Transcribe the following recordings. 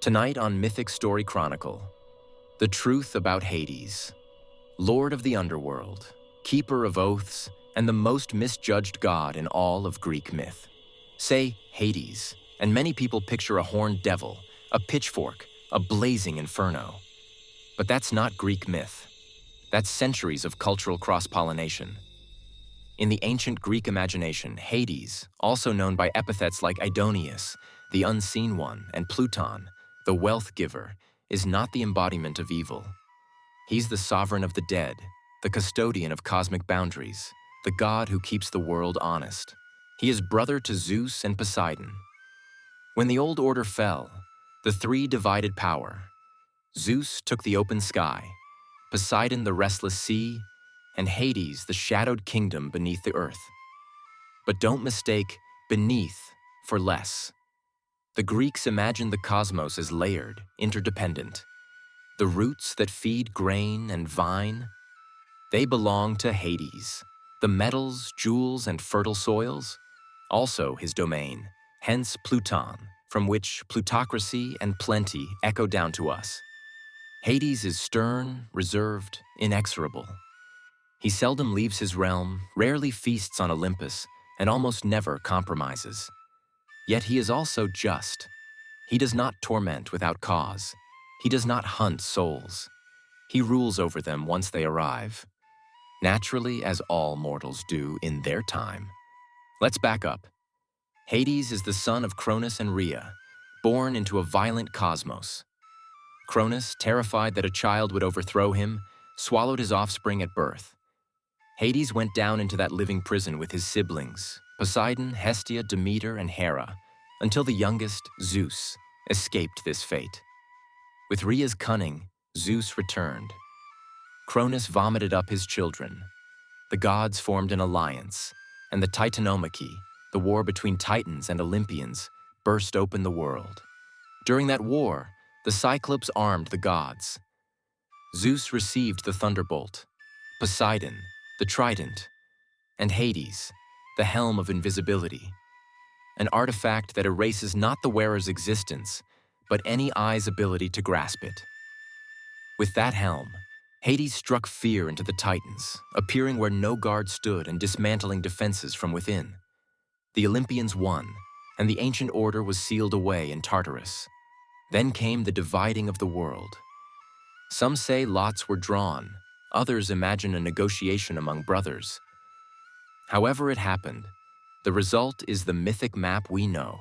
Tonight on Mythic Story Chronicle, the truth about Hades, Lord of the Underworld, keeper of oaths, and the most misjudged god in all of Greek myth. Say Hades, and many people picture a horned devil, a pitchfork, a blazing inferno. But that's not Greek myth. That's centuries of cultural cross-pollination. In the ancient Greek imagination, Hades, also known by epithets like Aidoneus, the unseen one, and Plouton, the wealth giver, is not the embodiment of evil. He's the sovereign of the dead, the custodian of cosmic boundaries, the god who keeps the world honest. He is brother to Zeus and Poseidon. When the old order fell, the three divided power. Zeus took the open sky, Poseidon the restless sea, and Hades the shadowed kingdom beneath the earth. But don't mistake beneath for less. The Greeks imagined the cosmos as layered, interdependent. The roots that feed grain and vine, they belong to Hades. The metals, jewels, and fertile soils, also his domain, hence Plouton, from which plutocracy and plenty echo down to us. Hades is stern, reserved, inexorable. He seldom leaves his realm, rarely feasts on Olympus, and almost never compromises. Yet he is also just. He does not torment without cause. He does not hunt souls. He rules over them once they arrive, naturally as all mortals do in their time. Let's back up. Hades is the son of Cronus and Rhea, born into a violent cosmos. Cronus, terrified that a child would overthrow him, swallowed his offspring at birth. Hades went down into that living prison with his siblings, Poseidon, Hestia, Demeter, and Hera, until the youngest, Zeus, escaped this fate. With Rhea's cunning, Zeus returned. Cronus vomited up his children. The gods formed an alliance, and the Titanomachy, the war between Titans and Olympians, burst open the world. During that war, the Cyclops armed the gods. Zeus received the thunderbolt, Poseidon, the trident, and Hades, the Helm of Invisibility, an artifact that erases not the wearer's existence, but any eye's ability to grasp it. With that helm, Hades struck fear into the Titans, appearing where no guard stood and dismantling defenses from within. The Olympians won, and the ancient order was sealed away in Tartarus. Then came the dividing of the world. Some say lots were drawn, others imagine a negotiation among brothers. However it happened, the result is the mythic map we know: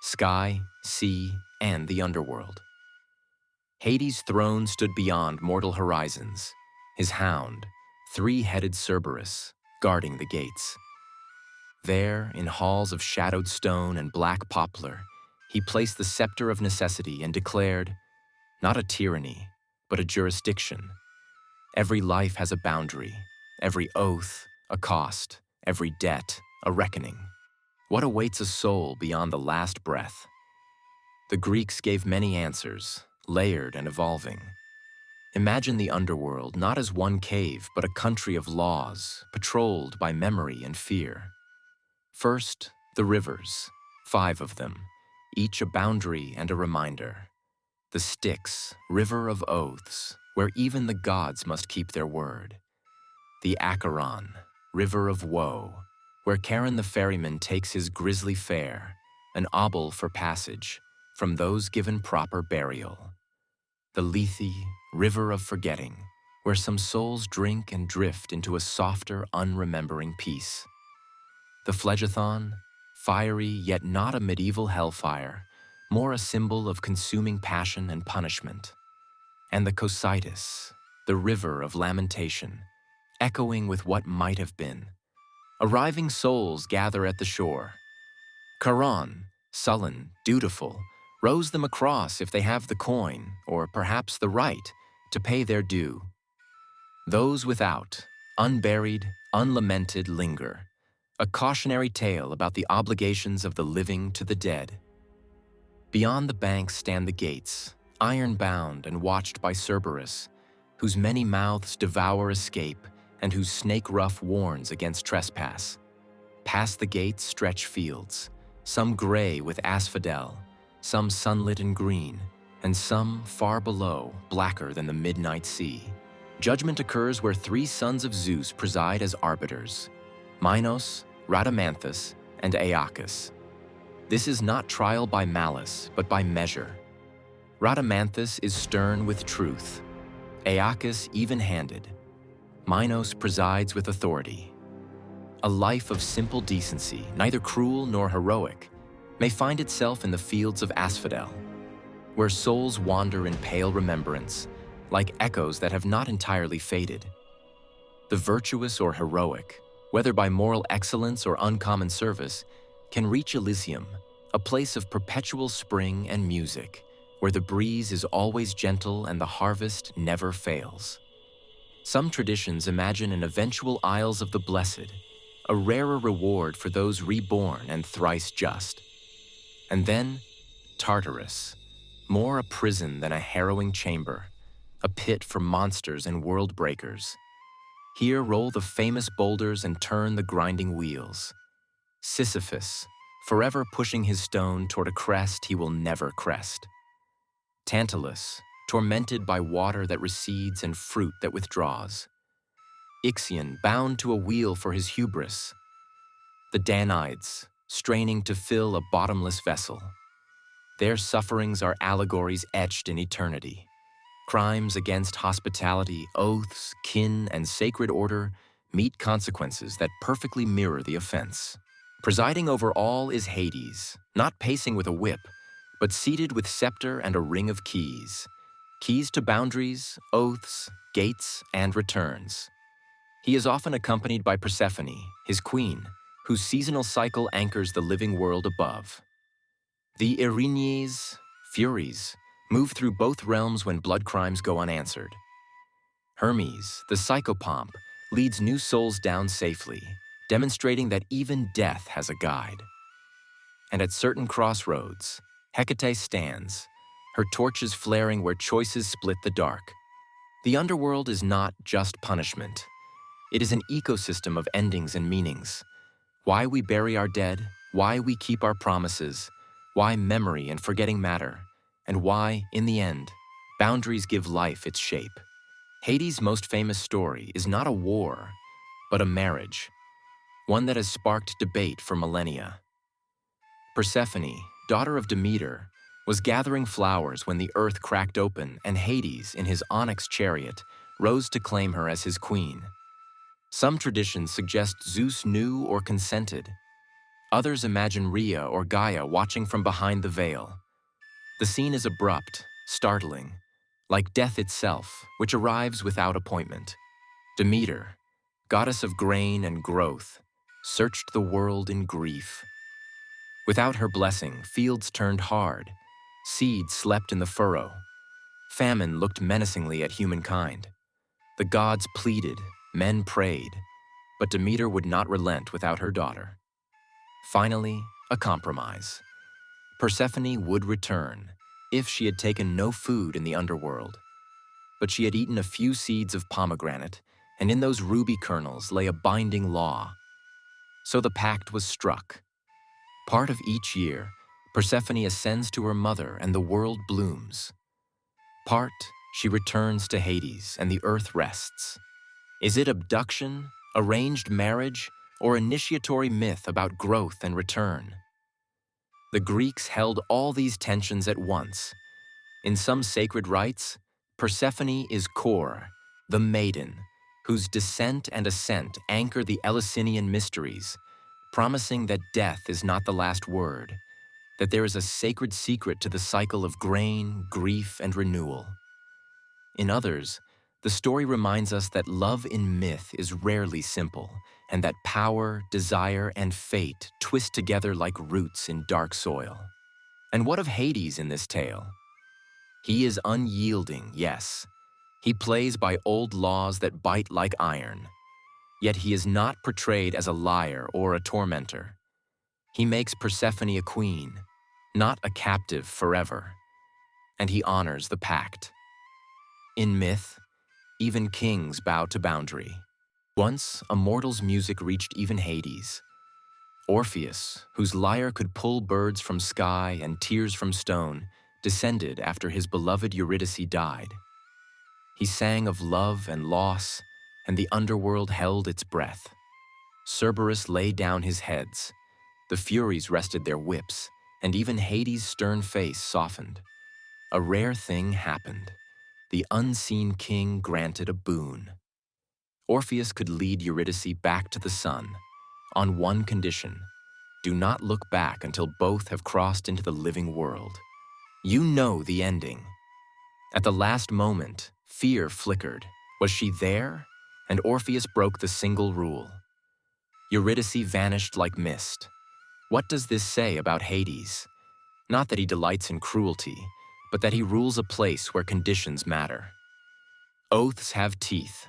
sky, sea, and the underworld. Hades' throne stood beyond mortal horizons, his hound, three-headed Cerberus, guarding the gates. There, in halls of shadowed stone and black poplar, he placed the scepter of necessity and declared, not a tyranny, but a jurisdiction. Every life has a boundary, every oath, a cost, every debt, a reckoning. What awaits a soul beyond the last breath? The Greeks gave many answers, layered and evolving. Imagine the underworld not as one cave, but a country of laws, patrolled by memory and fear. First, the rivers, 5 of them, each a boundary and a reminder. The Styx, river of oaths, where even the gods must keep their word. The Acheron, river of woe, where Charon the ferryman takes his grisly fare, an obol for passage, from those given proper burial. The Lethe, river of forgetting, where some souls drink and drift into a softer, unremembering peace. The Phlegethon, fiery yet not a medieval hellfire, more a symbol of consuming passion and punishment. And the Cocytus, the river of lamentation, echoing with what might have been. Arriving souls gather at the shore. Charon, sullen, dutiful, rows them across if they have the coin, or perhaps the right, to pay their due. Those without, unburied, unlamented, linger, a cautionary tale about the obligations of the living to the dead. Beyond the banks stand the gates, iron-bound and watched by Cerberus, whose many mouths devour escape and whose snake-ruff warns against trespass. Past the gates stretch fields, some gray with asphodel, some sunlit and green, and some far below, blacker than the midnight sea. Judgment occurs where three sons of Zeus preside as arbiters: Minos, Rhadamanthus, and Aeacus. This is not trial by malice, but by measure. Rhadamanthus is stern with truth, Aeacus even-handed. Minos presides with authority. A life of simple decency, neither cruel nor heroic, may find itself in the fields of asphodel, where souls wander in pale remembrance, like echoes that have not entirely faded. The virtuous or heroic, whether by moral excellence or uncommon service, can reach Elysium, a place of perpetual spring and music, where the breeze is always gentle and the harvest never fails. Some traditions imagine an eventual Isles of the Blessed, a rarer reward for those reborn and thrice just. And then, Tartarus, more a prison than a harrowing chamber, a pit for monsters and world breakers. Here roll the famous boulders and turn the grinding wheels. Sisyphus, forever pushing his stone toward a crest he will never crest. Tantalus, tormented by water that recedes and fruit that withdraws. Ixion, bound to a wheel for his hubris. The Danaids, straining to fill a bottomless vessel. Their sufferings are allegories etched in eternity. Crimes against hospitality, oaths, kin, and sacred order meet consequences that perfectly mirror the offense. Presiding over all is Hades, not pacing with a whip, but seated with scepter and a ring of keys. Keys to boundaries, oaths, gates, and returns. He is often accompanied by Persephone, his queen, whose seasonal cycle anchors the living world above. The Erinyes, Furies, move through both realms when blood crimes go unanswered. Hermes, the psychopomp, leads new souls down safely, demonstrating that even death has a guide. And at certain crossroads, Hecate stands, her torches flaring where choices split the dark. The underworld is not just punishment. It is an ecosystem of endings and meanings. Why we bury our dead, why we keep our promises, why memory and forgetting matter, and why, in the end, boundaries give life its shape. Hades' most famous story is not a war, but a marriage, one that has sparked debate for millennia. Persephone, daughter of Demeter, was gathering flowers when the earth cracked open and Hades, in his onyx chariot, rose to claim her as his queen. Some traditions suggest Zeus knew or consented. Others imagine Rhea or Gaia watching from behind the veil. The scene is abrupt, startling, like death itself, which arrives without appointment. Demeter, goddess of grain and growth, searched the world in grief. Without her blessing, fields turned hard, seeds slept in the furrow. Famine looked menacingly at humankind. The gods pleaded, men prayed, but Demeter would not relent without her daughter. Finally, a compromise. Persephone would return, if she had taken no food in the underworld. But she had eaten a few seeds of pomegranate, and in those ruby kernels lay a binding law. So the pact was struck. Part of each year, Persephone ascends to her mother and the world blooms. Part, she returns to Hades and the earth rests. Is it abduction, arranged marriage, or initiatory myth about growth and return? The Greeks held all these tensions at once. In some sacred rites, Persephone is Kore, the maiden, whose descent and ascent anchor the Eleusinian mysteries, promising that death is not the last word, that there is a sacred secret to the cycle of grain, grief, and renewal. In others, the story reminds us that love in myth is rarely simple, and that power, desire, and fate twist together like roots in dark soil. And what of Hades in this tale? He is unyielding, yes. He plays by old laws that bite like iron. Yet he is not portrayed as a liar or a tormentor. He makes Persephone a queen, not a captive forever. And he honors the pact. In myth, even kings bow to boundary. Once, a mortal's music reached even Hades. Orpheus, whose lyre could pull birds from sky and tears from stone, descended after his beloved Eurydice died. He sang of love and loss, and the underworld held its breath. Cerberus laid down his heads, the Furies rested their whips, and even Hades' stern face softened. A rare thing happened. The unseen king granted a boon. Orpheus could lead Eurydice back to the sun, on one condition: do not look back until both have crossed into the living world. You know the ending. At the last moment, fear flickered. Was she there? And Orpheus broke the single rule. Eurydice vanished like mist. What does this say about Hades? Not that he delights in cruelty, but that he rules a place where conditions matter. Oaths have teeth.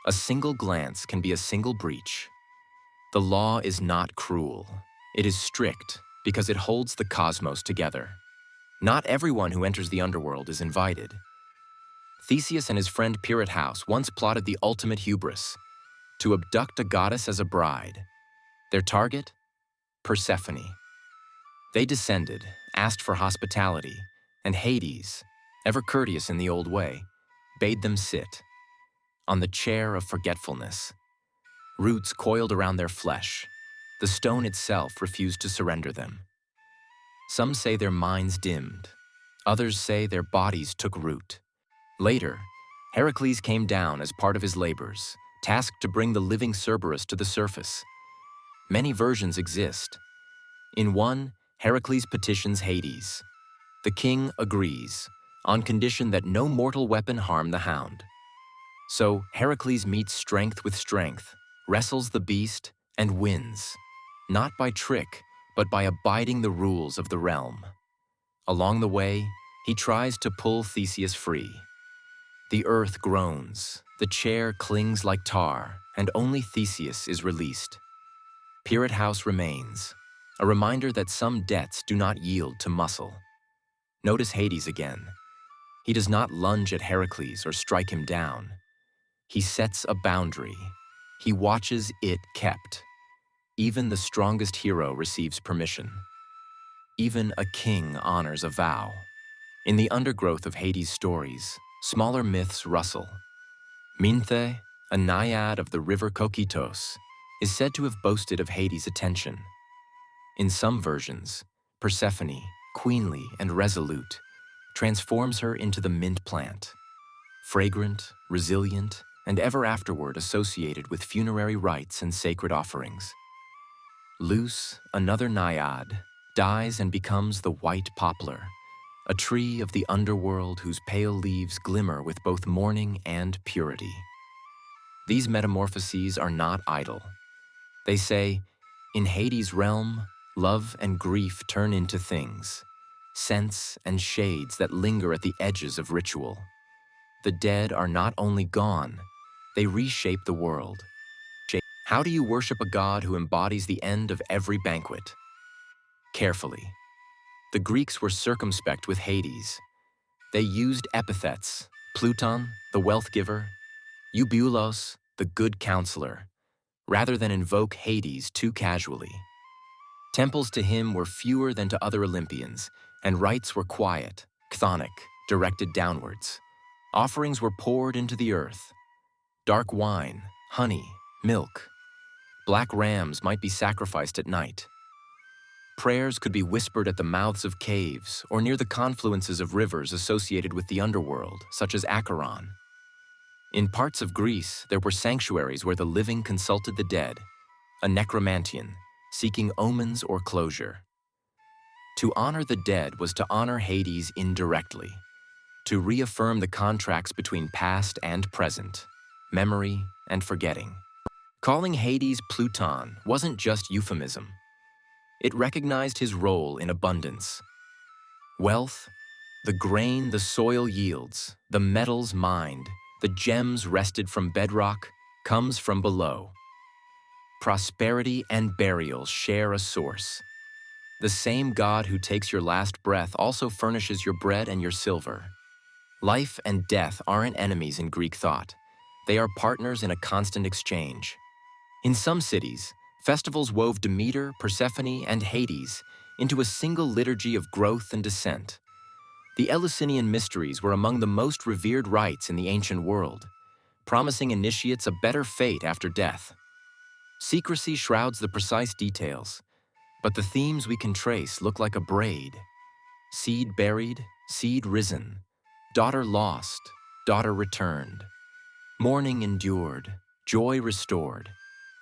A single glance can be a single breach. The law is not cruel. It is strict because it holds the cosmos together. Not everyone who enters the underworld is invited. Theseus and his friend Pirithous once plotted the ultimate hubris: to abduct a goddess as a bride. Their target? Persephone. They descended, asked for hospitality, and Hades, ever courteous in the old way, bade them sit on the chair of forgetfulness. Roots coiled around their flesh. The stone itself refused to surrender them. Some say their minds dimmed. Others say their bodies took root. Later, Heracles came down as part of his labors, tasked to bring the living Cerberus to the surface. Many versions exist. In one, Heracles petitions Hades. The king agrees, on condition that no mortal weapon harm the hound. So Heracles meets strength with strength, wrestles the beast, and wins, not by trick, but by abiding the rules of the realm. Along the way, he tries to pull Theseus free. The earth groans, the chair clings like tar, and only Theseus is released. Pirithous remains, a reminder that some debts do not yield to muscle. Notice Hades again. He does not lunge at Heracles or strike him down. He sets a boundary. He watches it kept. Even the strongest hero receives permission. Even a king honors a vow. In the undergrowth of Hades' stories, smaller myths rustle. Mythe, a naiad of the river Cocytus, is said to have boasted of Hades' attention. In some versions, Persephone, queenly and resolute, transforms her into the mint plant, fragrant, resilient, and ever afterward associated with funerary rites and sacred offerings. Luce, another naiad, dies and becomes the white poplar, a tree of the underworld whose pale leaves glimmer with both mourning and purity. These metamorphoses are not idle. They say, in Hades' realm, love and grief turn into things, scents and shades that linger at the edges of ritual. The dead are not only gone, they reshape the world. How do you worship a god who embodies the end of every banquet? Carefully. The Greeks were circumspect with Hades. They used epithets: Plouton, the wealth giver, Eubulos, the good counselor, rather than invoke Hades too casually. Temples to him were fewer than to other Olympians, and rites were quiet, chthonic, directed downwards. Offerings were poured into the earth. Dark wine, honey, milk. Black rams might be sacrificed at night. Prayers could be whispered at the mouths of caves or near the confluences of rivers associated with the underworld, such as Acheron. In parts of Greece, there were sanctuaries where the living consulted the dead, a necromantian, seeking omens or closure. To honor the dead was to honor Hades indirectly, to reaffirm the contracts between past and present, memory and forgetting. Calling Hades Plouton wasn't just euphemism. It recognized his role in abundance. Wealth, the grain the soil yields, the metals mined, the gems wrested from bedrock, comes from below. Prosperity and burial share a source. The same God who takes your last breath also furnishes your bread and your silver. Life and death aren't enemies in Greek thought. They are partners in a constant exchange. In some cities, festivals wove Demeter, Persephone, and Hades into a single liturgy of growth and descent. The Eleusinian mysteries were among the most revered rites in the ancient world, promising initiates a better fate after death. Secrecy shrouds the precise details, but the themes we can trace look like a braid. Seed buried, seed risen, daughter lost, daughter returned. Mourning endured, joy restored.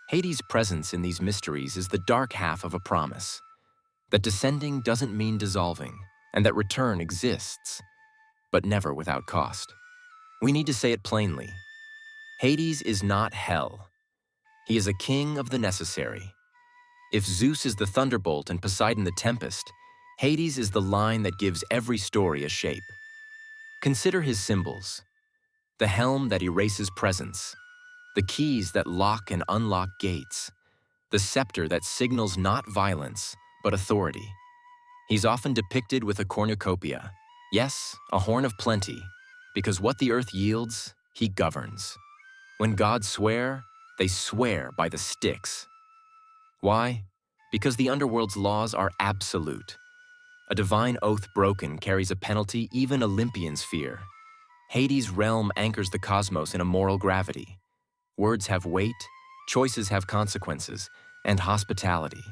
Hades' presence in these mysteries is the dark half of a promise, that descending doesn't mean dissolving, and that return exists, but never without cost. We need to say it plainly. Hades is not hell. He is a king of the necessary. If Zeus is the thunderbolt and Poseidon the tempest, Hades is the line that gives every story a shape. Consider his symbols: the helm that erases presence, the keys that lock and unlock gates, the scepter that signals not violence, but authority. He's often depicted with a cornucopia, yes, a horn of plenty, because what the earth yields, he governs. When gods swear, they swear by the Styx. Why? Because the underworld's laws are absolute. A divine oath broken carries a penalty even Olympians fear. Hades' realm anchors the cosmos in a moral gravity. Words have weight, choices have consequences, and hospitality,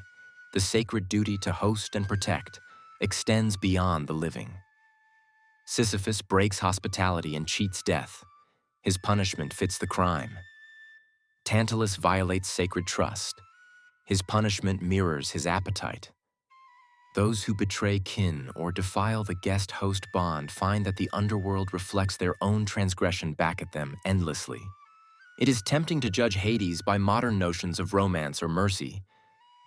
the sacred duty to host and protect, extends beyond the living. Sisyphus breaks hospitality and cheats death. His punishment fits the crime. Tantalus violates sacred trust. His punishment mirrors his appetite. Those who betray kin or defile the guest-host bond find that the underworld reflects their own transgression back at them endlessly. It is tempting to judge Hades by modern notions of romance or mercy,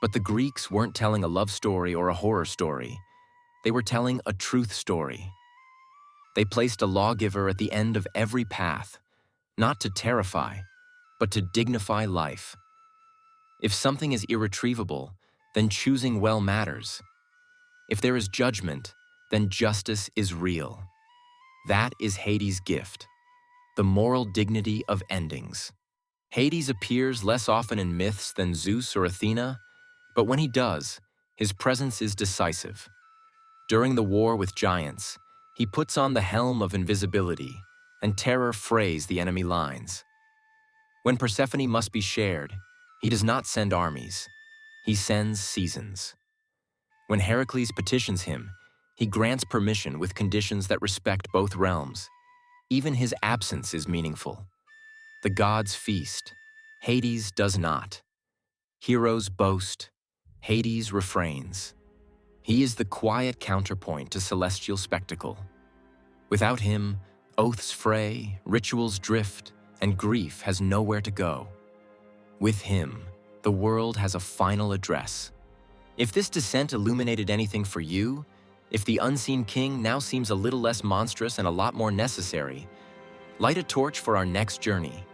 but the Greeks weren't telling a love story or a horror story. They were telling a truth story. They placed a lawgiver at the end of every path, not to terrify, but to dignify life. If something is irretrievable, then choosing well matters. If there is judgment, then justice is real. That is Hades' gift, the moral dignity of endings. Hades appears less often in myths than Zeus or Athena, but when he does, his presence is decisive. During the war with giants, he puts on the Helm of Invisibility, and terror frays the enemy lines. When Persephone must be shared, he does not send armies, he sends seasons. When Heracles petitions him, he grants permission with conditions that respect both realms. Even his absence is meaningful. The gods feast, Hades does not. Heroes boast, Hades refrains. He is the quiet counterpoint to celestial spectacle. Without him, oaths fray, rituals drift, and grief has nowhere to go. With him, the world has a final address. If this descent illuminated anything for you, if the unseen king now seems a little less monstrous and a lot more necessary, light a torch for our next journey.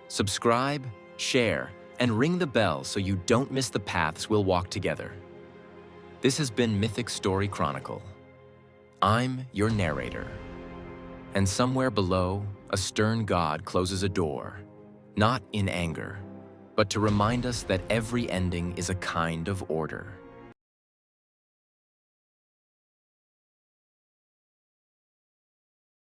Subscribe, share, and ring the bell so you don't miss the paths we'll walk together. This has been Mythic Story Chronicle. I'm your narrator. And somewhere below, a stern god closes a door, not in anger, but to remind us that every ending is a kind of order.